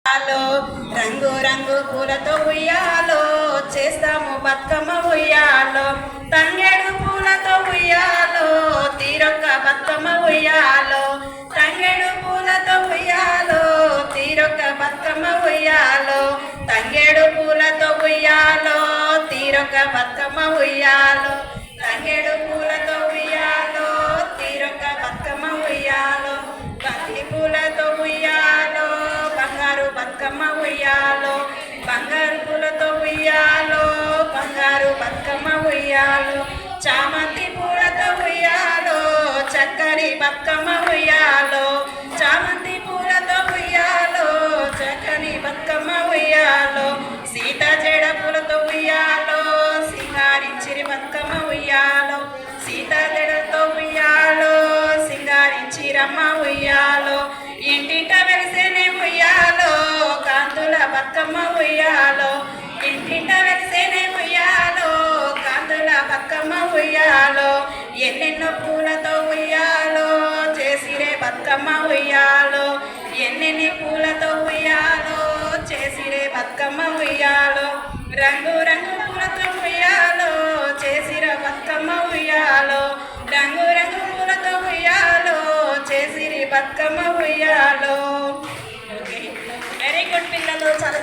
రంగు రంగు పూలతో ఉయ్యాలో చేస్తాము బతుకమ్మ ఉయ్యాలో. తంగేడు పూలతో ఉయ్యాలో తీరొక్క బతుకమ్మ ఉయ్యాలో. తంగేడు పూలతో ఉయ్యాలో తీరొక్క బతుకమ్మ ఉయ్యాలో. తంగేడు పూలతో ఉయ్యాలో తీరొక్క బతుకమ్మ ఉయ్యాలో. తంగేడు పూలతో ఉయ్యాలో తీరొక్క బతుకమ్మ ఉయ్యాలో. బంతి పూలతో ఉయ్యాలో బంగారు బతుకమ్మ ఉయ్యాలో. బంగారు పూలతో ఉయ్యాలో బంగారు బతుకమ్మ ఉయ్యాలో. చామంతి పూలతో ఉయ్యాలో చక్కని బతుకమ్మ ఉయ్యాలో. చామంతి పూలతో ఉయ్యాలో చక్కని బతుకమ్మ ఉయ్యాలో. సీత జడ పూలతో ఉయ్యాలో సింగారించిరి బతుకమ్మ ఉయ్యాలో. సీత జడతో ఉయ్యాలో సింగారించిరమ్మ ఉయ్యాలో. ఇంటింట వెలిసేనే ఉయ్యాలో కాంతుల బతుకమ్మ ఉయ్యాలో. ఇంటింట వెలిసేనే ఉయ్యాలో కాంతుల బతుకమ్మ ఉయ్యాలో. ఎన్నెన్నో పూలతో ఉయ్యాలో చేసిరే బతుకమ్మ ఉయ్యాలో. ఎన్నెన్ని పూలతో ఉయ్యాలో చేసిరే బతుకమ్మ ఉయ్యాలో. రంగు రంగు పూలతో ఉయ్యాలో చేసిర బతుకమ్మ ఉయ్యాలో. రంగు రంగు పూలతో ఉయ్యాలో చేసిరి బతుకమ్మ ఉయ్యాలో. వెరీ గుడ్ పిల్లలు, చాలా